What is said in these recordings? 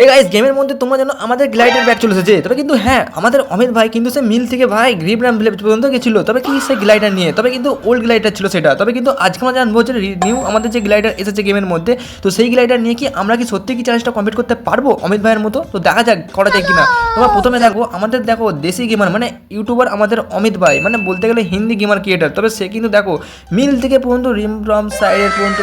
Guys গেমের মধ্যে তোমরা জানো আমাদের গ্লাইডার ব্যাগ চলে এসেছে। তবে কিন্তু হ্যাঁ আমাদের অমিত ভাই কিন্তু সে মিল থেকে ভাই গ্রিবরাম ভিলেজ পর্যন্ত গেছিল, তবে কি সে গ্লাইডার নিয়ে, তবে কিন্তু ওল্ড গ্লাইডার ছিল সেটা। তবে কিন্তু আজকে আমরা জানবো যে নিউ আমাদের যে গ্লাইডার এসেছে গেমের মধ্যে, তো সেই গ্লাইডার নিয়ে কি আমরা কি সত্যি কি চ্যালেঞ্জটা কমপ্লিট করতে পারবো অমিত ভাইয়ের মতো। তো দেখা যাক করা যায় কিনা। তোমরা প্রথমে দেখো আমাদের দেখো দেশি গেমার মানে ইউটিউবার আমাদের অমিত ভাই, মানে বলতে গেলে হিন্দি গেমার ক্রিয়েটার। তবে সে কিন্তু দেখো মিল থেকে পর্যন্ত রিমব্রম সাইডের পর্যন্ত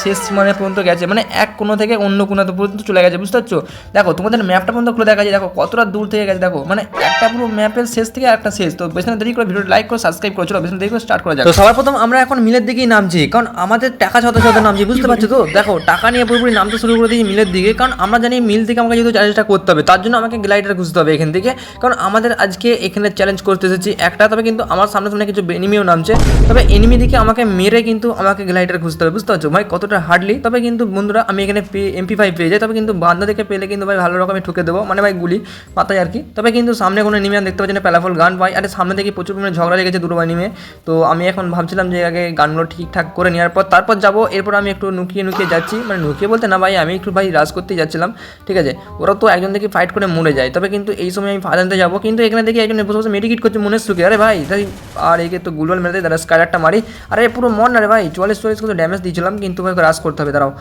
শেষ মানে পর্যন্ত গেছে, মানে এক কোনো থেকে অন্য কোনো পর্যন্ত চলে গেছে, বুঝতে পারছো। দেখো তোমাদের ম্যাপটা পর্যন্ত খুলে দেখা যায়, দেখো কতটা দূর থেকে গেছে, দেখো মানে একটা পুরো ম্যাপের শেষ থেকে একটা শেষ। তো বেশি না দেরি করে ভিডিও লাইক করে সাবস্ক্রাইব করো, চলো বেশি না দেরি করে স্টার্ট করা যাক। তো সবার প্রথম আমরা এখন মিলের দিকেই নামছি, কারণ আমাদের টাকা সাথে সাথে নামছি, বুঝতে পারছো তো। দেখো টাকা নিয়ে পুরোপুরি নামতে শুরু করে দিয়েছি মিলের দিকে, কারণ আমরা জানি মিল থেকে আমাকে যেহেতু চ্যালেঞ্জটা করতে হবে, তার জন্য আমাকে গ্লাইডার খুঁজতে হবে এখান থেকে, কারণ আমাদের আজকে এখানে চ্যালেঞ্জ করতে এসেছি একটা। তবে কিন্তু আমার সামনে সামনে কিছু এনিমিও নামছে, তবে এনিমি দিকে আমাকে মেরে কিন্তু আমাকে গ্লাইডার খুঁজতে হবে, বুঝতে পারছো ভাই কতটা হার্ডলি। তবে কিন্তু বন্ধুরা আমি এখানে MP5 পেয়ে যাই, তবে কিন্তু বান্ধা থেকে পেলে কিন্তু ভাই ভালো রকমের ঠুকে দেবো, মানে ভাই গুলি মাথায় আর কি। তবে কিন্তু সামনে কোনো এনিমি দেখতে পাচ্ছি না, প্যালাফল গান পাই। আরে সামনে থেকে প্রচুর পরিমাণে ঝগড়া লেগেছে দুটো এনিমে। তো আমি এখন ভাবছিলাম যে আগে গানগুলো ঠিকঠাক করে নেওয়ার পর তারপর যাবো। এরপর আমি একটু নুকিয়ে যাচ্ছি, মানে নুকিয়ে বলতে না ভাই আমি একটু ভাই রাজ করতেই যাচ্ছিলাম, ঠিক আছে। ওরা তো একজন দেখি ফাইট করে মরে যায়, তবে কিন্তু এই সময় আমি ফাঁদ আনতে যাবো, কিন্তু এখানে দেখি একজন বসে বসে মেডিকেট করছে মনের সুখে। আরে ভাই তাই আর একে তো গুলওয়াল মেরে দেয়, তারা স্কাইলারটা মারি। আরে পুরো মন না রে ভাই, 44 কত ড্যামেজ দিয়েছিলাম, কিন্তু ভাই রাজ করতে হবে, দাঁড়াও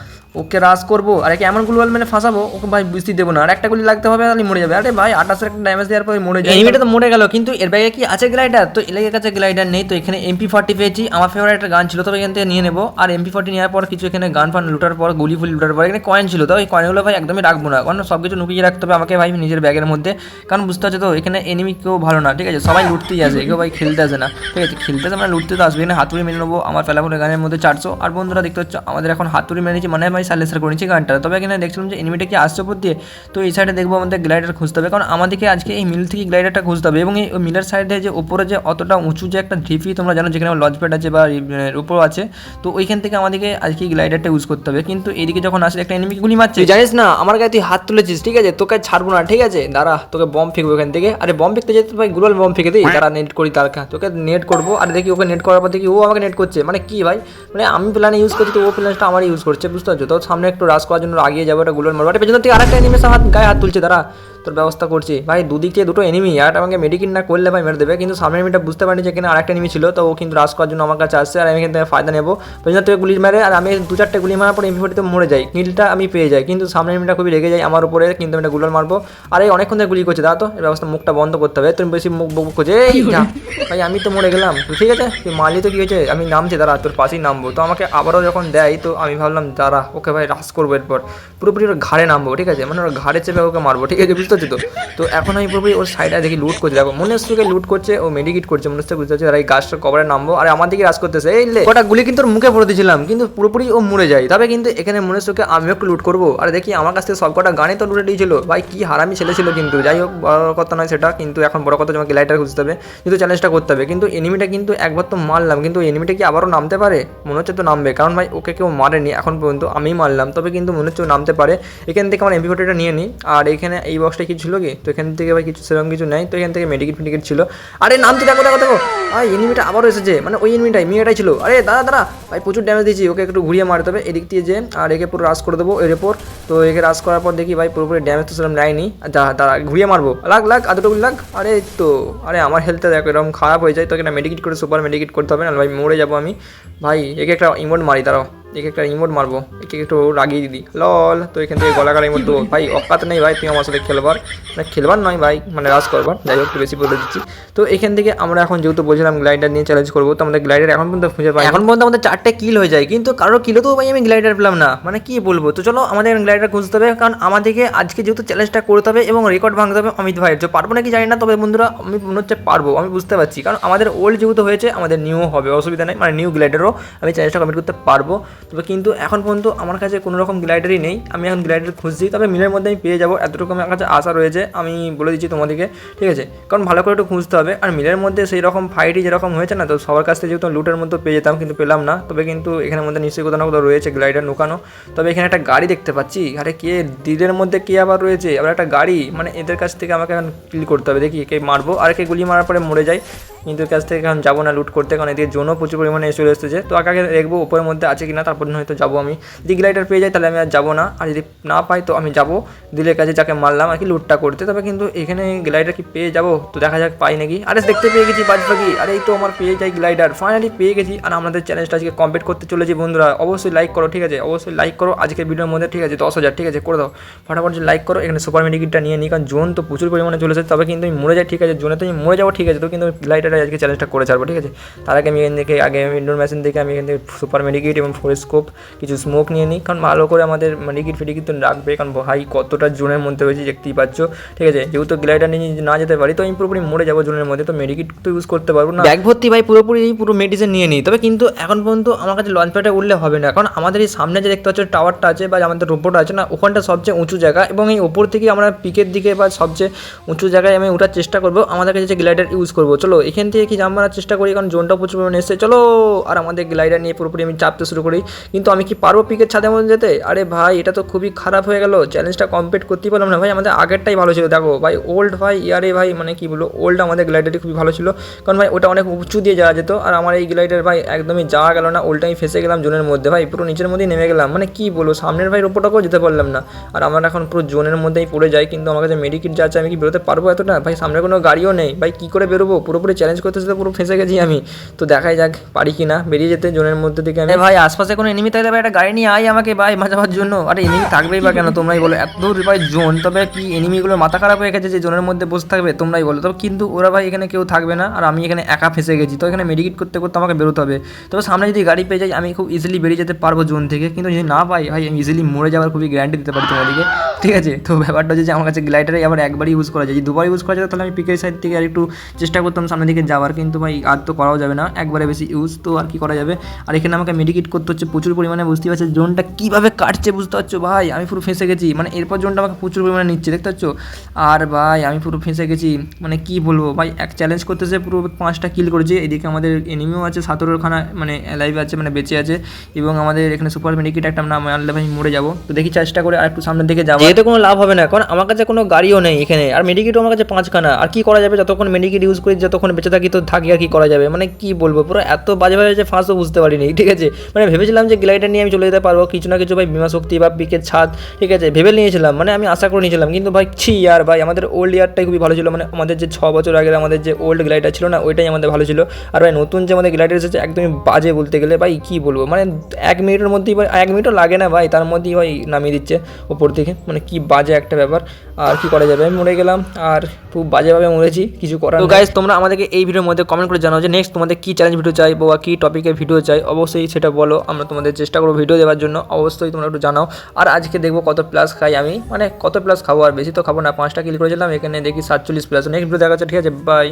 ওকে রাজ করবো। আর একে এমন গুলওয়াল মেরে ফাঁসাবো ওকে ভাই বুঝতে দেবো না, আর একটা গুলি লাগতে হবে তাহলে মরে যাবে। আরে ভাই 28 একটা ড্যামেজ দেওয়ার পরে মরে যায়, এনিমিটা তো মরে গেল। কিন্তু এর ব্যাগে কি আছে গ্লাইডার? তো এর কাছে গ্লাইডার নেই। তো এখানে MP40 পেয়েছি, আমার ফেভারিট একটা গান ছিল, তবে এখান থেকে নিয়ে নেবো। আর MP40 নেওয়ার পর কিছু এখানে গান ফান লুটার পর গুলি ফুলি লুটার পর এখানে কয়েন ছিল, তো এই কয়েনগুলো ভাই একদমই রাখবো না, কারণ সব কিছু লুকিয়ে রাখতে হবে আমাকে ভাই নিজের ব্যাগের মধ্যে, কারণ বুঝতে পারছো তো এখানে এনিমি কেউ ভালো না, ঠিক আছে, সবাই লুটতেই আসে, কেউ ভাই খেলতে আসে না, ঠিক আছে। খেলতে আসে মানে লুটতে তো আসবে। এখানে হাতুড়ি মেরে নেবো, আমার ফেলাফলের গানের মধ্যে 400। আর বন্ধুরা দেখতে হচ্ছে আমাদের এখন হাতুড়ি মেরেছি, মানে ভাই সাইলেন্সার করেছি গানটা। তবে এখানে দেখছিলাম যে এনিমিটা কি আসছে উপর দিয়ে, তো এই সাইডে দেখবো আমাদের গ্লাইডার খুঁজতে হবে, কারণ আমাদেরকে আজকে এই মিল থেকে গ্লাইডারটা খুঁজতে হবে। এবং এই মিলের সাইডে যে উপরে যে অতটা উঁচু যে একটা ঢিপি তোমরা জানো, যেখানে লঞ্চ প্যাড আছে বা উপর আছে, তো ওইখান থেকে আমাদেরকে আজকে গ্লাইডারটা ইউজ করতে হবে। কিন্তু এইদিকে যখন আসলে একটা এনিমি গুলি মারছে, জানিস না আমার গায়ে তুই হাত তুলেছিস, ঠিক আছে, তোকে ছাড়বো না, ঠিক আছে, দাঁড়া তোকে বম ফেঁকবো এখান থেকে। আরে বম ফেঁকতে যেতে ভাই গুগল বম ফেঁকে দিই, তারা নেট করি তার তোকে নেট করবো। আর দেখি ওকে নেট করার পর দেখি ও আমাকে নেট করছে, মানে কি ভাই, মানে আমি প্ল্যানে ইউজ করছি তো ও প্ল্যানটা আমার ইউজ করছে, বুঝতে পারছো তো। সামনে একটু রাশ করার জন্য আগিয়ে যাবো, একটা গুগল মারবো, পেছন থেকে আরেকটা এনিমি গায়ে হাত তুলছে, তারা তোর ব্যবস্থা করছি ভাই। দুদিক থেকে দুটো এনিমি, আর আমাকে মেডিকেট না করলে ভাই মেরে দেবে। কিন্তু সামনের এনিমিটা বুঝতে পারিনি যে এখানে আরেকটা এনিমি ছিল, তো ও কিন্তু রাশ করার জন্য আমার কাছে আসছে, আর আমি এখান থেকে ফায়দা নেবো। পেছন থেকে গুলি মারে, আর আমি 2-4টে গুলি মারার পর MP40 মরে যাই, কিলটা আমি পেয়ে যাই। কিন্তু সামনের এনিমিটা খুবই রেগে যায় আমার উপরে, কিন্তু আমি একটা গুলার মারবো। আর এই অনেকক্ষণ থেকে গুলি করছে, দাঁড়া তো এর ব্যবস্থা, মুখটা বন্ধ করতে হবে, তুমি বেশি মুখ বক করছে। এই যা ভাই আমি তো মরে গেলাম, তো ঠিক আছে তুই মারলি তো কী হয়েছে, আমি নামছি, দাঁড়া তোর পাশেই নামবো। তো আমাকে আবারও যখন দেয়, তো আমি ভাবলাম দাঁড়া ওকে ভাই রাশ করবো, এরপর পুরোপুরি ওর ঘাড়ে নামবো, ঠিক আছে, মানে ওর ঘাড়ে চেপে ওকে মারবো, ঠিক আছে, বুঝতে পারছি তো। তো এখন আমি পুরোপুরি ওর সাইডে দেখি লুট করছে, দেখো মনে হচ্ছে লুট করছে, ও মেডিকেট করছে মনে হচ্ছে, বুঝতে পারছি। আর এই গাছটার কভারে নামবো, আর আমার দিকে রাজ করতেছে, এই লে ওটা গুলি কিন্তু ওর মুখে পড়ে দিয়েছিলাম, কিন্তু পুরোপুরি ও মরে যায়। তবে কিন্তু এখানে মনে হচ্ছে আমিও একটু লুট করবো। আর দেখি আমার কাছ থেকে সব কটা গানে তো লুটে দিয়েছিল, ভাই কি হারামি ছেলে ছিল। কিন্তু যাই হোক বড় কথা নয় সেটা, কিন্তু এখন বড় কথা তোমাকে লাইটার খুঁজতে হবে, কিন্তু চ্যালেঞ্জটা করতে হবে। কিন্তু এনিমিটা কিন্তু একবার তো মারলাম, কিন্তু এনিমিটা কি আবারও নামতে পারে? মনে হচ্ছে তো নামবে, কারণ ভাই ওকে কেউ মারেনি এখন পর্যন্ত, আমি মারলাম। তবে কিন্তু মনে হচ্ছে নামতে পারে। এখান থেকে আমার MP40টা নিয়ে নিই। আর এখানে এই বক্সটা কি ছিল কি, তো এখান থেকে ভাই কিছু সেরকম কিছু নেই, তো এখান থেকে মেডিকেট ছিল। আরে নামতে দেখো দেখো দেখো, ভাই এনিমিটা আবারও এসেছে, মানে ওই এনিমিটাই মেয়েটাই ছিল। আরে দাঁড়া ভাই প্রচুর ড্যামেজ দিয়েছি, ওকে একটু ঘুরিয়ে মারতে হবে এদিক দিয়ে যে, আর একে পুরো রাশ করে দেবো এর উপর। তো একে রাশ করার পর দেখি ভাই পুরোপুরি ড্যামেজ তো সেরকম নেয়নি, দাঁড়া ঘুরিয়ে মারবো, লাগ আদুটুকু লাগ। আরে তো আরে আমার হেলথটা দেখো এরকম খারাপ হয়ে যায়, তো এখানে মেডিকেট করে সুপার মেডিকেট করতে হবে, না ভাই মরে যাবো আমি। ভাই একে একটা ইমোট মারি, দাঁড়াও একে একটা ইমোট মারবো, একে একটু রাগিয়ে দিদি লল। তো এখান থেকে গলাকার ইমোট তো ভাই অকাত নেই ভাই তুই আমার সাথে খেলবার, মানে খেলবার নয় ভাই, মানে রাজ করবার, যাই হোক একটু বেশি বলে দিচ্ছি। তো এখান থেকে আমরা এখন যেহেতু বলছিলাম গ্লাইডার নিয়ে চ্যালেঞ্জ করবো, তো আমাদের গ্লাইডার এখন পর্যন্ত খুঁজে পাই, এখন পর্যন্ত আমাদের 4টে কিল হয়ে যায়, কিন্তু কারোর কিলো তো ভাই আমি গ্লাইডার পেলাম না, মানে কি বলবো। তো চলো আমাদের গ্লাইডার খুঁজতে হবে, কারণ আমাদেরকে আজকে যেহেতু চ্যালেঞ্জটা করতে হবে এবং রেকর্ড ভাঙতে হবে অমিত ভাইয়ের। যে পারবো নাকি জানি না, তবে বন্ধুরা আমি মনে হচ্ছে পারবো, আমি বুঝতে পারছি, কারণ আমাদের ওল্ড যেহেতু হয়েছে আমাদের নিউ হবে, অসুবিধা নেই, মানে নিউ গ্লাইডারও আমি চ্যালেঞ্জটা কমপ্লিট করতে পারবো। তবে কিন্তু এখন পর্যন্ত আমার কাছে কোনো রকম গ্লাইডারই নেই, আমি এখন গ্লাইডার খুঁজছি। তবে মিলের মধ্যে আমি পেয়ে যাবো, এতটুকু আমার কাছে আশা রয়েছে, আমি বলে দিচ্ছি তোমাদেরকে, ঠিক আছে, কারণ ভালো করে একটু খুঁজতে হবে। আর মিলের মধ্যে সেই রকম ফাইটই যেরকম হয়েছে না, তো সবার কাছ থেকে যেহেতু লুটের মধ্যে পেয়ে যেতাম, কিন্তু পেলাম না। তবে কিন্তু এখানের মধ্যে নিশ্চয়ই কোথাও না কোথাও রয়েছে গ্লাইডার লুকানো। তবে এখানে একটা গাড়ি দেখতে পাচ্ছি, আরে কে দিলের মধ্যে কে আবার রয়েছে, আবার একটা গাড়ি, মানে এদের কাছ থেকে আমাকে এখন কিল করতে হবে। দেখি কে মারবো, আর কে গুলি মারার পরে মরে যায়, ইন্দুর কাছ থেকে এখন যাবো না লুট করতে, কারণ এদিকে জোনও প্রচুর পরিমাণে চলে এসেছে। তো আগে দেখবো উপরের মধ্যে আছে কিনা, তারপর হয়তো যাবো আমি। যদি গ্লাইডার পেয়ে যাই তাহলে আমি আর যাবো না, আর যদি না পাই তো আমি যাবো দিলের কাছে যাকে মারলাম আর কি লুটটা করতে। তবে কিন্তু এখানে গ্লাইডার কি পেয়ে যাবো, তো দেখা যাক পাই নাকি। আরে দেখতে পেয়ে গেছি বাজ পাখি, আরে এই তো আমার পেয়ে যাই গ্লাইডার, ফাইনালি পেয়ে গেছি। আর আমাদের চ্যালেঞ্জটা আজকে কমপ্লিট করতে চলেছি বন্ধুরা। অবশ্যই লাইক করো, ঠিক আছে, অবশ্যই লাইক করো আজকের ভিডিওর মধ্যে, ঠিক আছে, 10,000, ঠিক আছে, করে দাও ফটাফট লাইক করো। এখানে সুপার মেডিকেটটা নিয়ে নিই, কারণ জোন তো প্রচুর পরিমাণে চলেছে। তবে কিন্তু আমি মরে যাই, ঠিক আছে, জোনে তো আমি মরে যাবো, ঠিক আছে, তো কিন্তু গ্লাইডারে আজকে চ্যালেঞ্জটা করে ছাড়বো, ঠিক আছে। তার আগে আমি এখান থেকে ইনডোর মেশিন থেকে আমি এখান থেকে সুপার মেডিকেট এবং ফোর স্কোপ কিছু স্মোক নিয়ে নিই, কারণ ভালো করে আমাদের মেডিকেট ফেডিকেট তো রাখবে, কারণ ভাই কতটা জোনের মধ্যে হয়েছে দেখতেই পাচ্ছ, ঠিক আছে। যেহেতু গ্লাইডার নিয়ে না যেতে পারি তো আমি পুরোপুরি মরে যাবো জোনের মধ্যে, তো মেডিকেট তো ইউজ করতে পারবো না। ব্যাগ ভর্তি ভাই পুরোপুরি পুরো মেডিসিন নিয়ে নিই। তবে কিন্তু এখন পর্যন্ত আমার কাছে লঞ্চ প্যাডে উঠলে হবে না, কারণ আমাদের এই সামনে যে দেখতে পাচ্ছ টাওয়ারটা আছে বা আমাদের রোবট আছে না, ওখানটা সবচেয়ে উঁচু জায়গা, এবং এই ওপর থেকে আমরা পিকের দিকে বা সবচেয়ে উঁচু জায়গায় আমি ওঠার চেষ্টা করবো। আমাদের কাছে যে গ্লাইডার ইউজ করবো, চলো এখান থেকে কি জাম্প মারার চেষ্টা করি, কারণ জোনটা প্রচুর পরিমাণে এসেছে। চলো, আর আমাদের গ্লাইডার নিয়ে পুরোপুরি আমি চাপতে শুরু করি। কিন্তু আমি কি পারবো পিকের ছাদের মধ্যে যেতে? আরে ভাই এটা তো খুবই খারাপ হয়ে গেল, চ্যালেঞ্জটা কমপ্লিট করতেই পারলাম না ভাই। আমাদের আগেরটাই ভালো ছিল, দেখো ভাই ওল্ড ভাই ইয়ারে ভাই, মানে কি বলবো, ওল্ড আমাদের গ্লাইডারটি খুবই ভালো ছিল, কারণ ভাই ওটা অনেক উঁচু দিয়ে যাওয়া যেত। আর আমার এই গ্লাইডার ভাই একদমই যাওয়া গেল না, ওল্ডটা আমি ফেসে গেলাম জোনের মধ্যে ভাই, পুরো নিচের মধ্যেই নেমে গেলাম। মানে কি বলবো, সামনের ভাই রোপোটাকেও যেতে পারলাম না, আর আমার এখন পুরো জোনের মধ্যেই পড়ে যায়। কিন্তু আমার কাছে মেডিকিট যা আছে, আমি কি বেরোতে পারবো এতটা? ভাই সামনে কোনো গাড়িও নেই ভাই, কী করে বেরোবো? পুরোপুরি চ্যালেঞ্জ করতে পুরো ফেসে গেছি আমি। তো দেখাই যাক পারি কি না বেরিয়ে যেতে জোনের মধ্যে থেকে আমি। ভাই আশপাশে কোনো এনিমি থাকলে ভাই একটা গাড়ি নিয়ে আই আমাকে ভাই বাঁচাবার জন্য। আরে এনিমি থাকবেই বা কেন, তোমরাই বলো, এত দূর ভাই জোন, তবে কি এনিমিগুলোর মাথা খারাপ হয়ে গেছে যে জোনের মধ্যে বসে থাকবে? তোমরাই বলো। তবে কিন্তু ওরা ভাই এখানে কেউ থাকবে না, আর আমি এখানে একা ফেসে গেছি, তো এখানে মেডিকেট করতে করতে আমাকে বেরোতে হবে। তবে সামনে যদি গাড়ি পেয়ে যাই আমি খুব ইজিলি বেরিয়ে যেতে পারবো জোন থেকে, কিন্তু যদি না পাই ভাই আমি ইজিলি মরে যাওয়ার খুবই গ্যারান্টি দিতে পারি তোমাদেরকে, ঠিক আছে। তো ব্যাপারটা হচ্ছে যে আমার কাছে গ্লাইডারে আবার একবারই ইউজ করা যায়, যদি দুবার ইউজ করা যায় তাহলে আমি পিকের সাইড থেকে আর একটু চেষ্টা করতাম সামনের দিকে যাওয়ার, কিন্তু ভাই আর তো করাও যাবে না, একবারে বেশি ইউজ তো আর কি করা যাবে। আর এখানে আমাকে মেডিকেট করতে হচ্ছে প্রচুর পরিমাণে, বুঝতে পারছি জোনটা কীভাবে কাটছে, বুঝতে পারছো ভাই, আমি পুরো ফেঁসে গেছি। মানে এরপর জোনটা আমাকে প্রচুর পরিমাণে নিচ্ছে, দেখতে পাচ্ছ। আর ভাই আমি পুরো ফেঁসে গেছি, মানে কি বলবো ভাই, এক চ্যালেঞ্জ করতেছে পুরো 5টা কিল করেছে। এদিকে আমাদের এনিমিও আছে 17খানা, মানে লাইভ আছে, মানে বেঁচে আছে, এবং আমাদের এখানে সুপার মেডিকেট একটা নাম আনলে ভাই মরে যাবো। তো দেখি চেষ্টা করে আর একটু সামনের দিকে যাবো, যেহেতু কোনো লাভ হবে না, কারণ আমার কাছে কোনো গাড়িও নেই এখানে, আর মেডিকেটও আমার কাছে 5খানা। আর কি করা যাবে, যতক্ষণ মেডিকেট ইউজ করি, যতক্ষণ বেঁচে থাকি তো থাকি, আর কি করা যাবে। মানে কি বলবো, পুরো এত বাজে বাজে যে ফাঁসও বুঝতে পারিনি, ঠিক আছে। মানে ভেবেছিলাম যে গ্লাইডার নিয়ে আমি চলে যেতে পারবো, কিছু না কিছু ভাই বিমা শক্তি বা পিকের ছাদ, ঠিক আছে, ভেবে নিয়েছিলাম, মানে আমি আশা করে নিয়েছিলাম। কিন্তু ভাই আর ভাই আমাদের ওল্ড ইয়ারটাই খুবই ভালো ছিল, মানে আমাদের যে 6 বছর আগের আমাদের যে ওল্ড গ্লাইডার ছিল না, ওইটাই আমাদের ভালো ছিল। আর ভাই নতুন যে আমাদের গ্লাইডার এসেছে একদমই বাজে বলতে গেলে ভাই, কি বলবো, মানে 1 মিনিটের মধ্যেই ভাই, 1 মিনিটও লাগে না ভাই, তার মধ্যেই ভাই নামিয়ে দিচ্ছে ওপর থেকে, মানে কি বাজে একটা ব্যাপার। আর কি করা যাবে, আমি মরে গেলাম, আর খুব বাজেভাবে মরেছি, কিছু করার। তো গাইস তোমরা আমাদেরকে এই ভিডিওর মধ্যে কমেন্ট করে জানাও যে নেক্সট তোমাদের কী চ্যালেঞ্জ ভিডিও চাই বা কী টপিকের ভিডিও চাই, অবশ্যই সেটা বলো, আমরা তোমাদের চেষ্টা করবো ভিডিও দেওয়ার জন্য, অবশ্যই তোমরা একটু জানাও। আর আজকে দেখবো কত প্লাস খাই আমি, মানে কত প্লাস খাবো, আর বেশি তো খাবো না, 5টা কিল করেছিলাম, এখানে দেখি 47 প্লাস। নেক্সট ভিডিও দেখা যাচ্ছে, ঠিক আছে, বাই।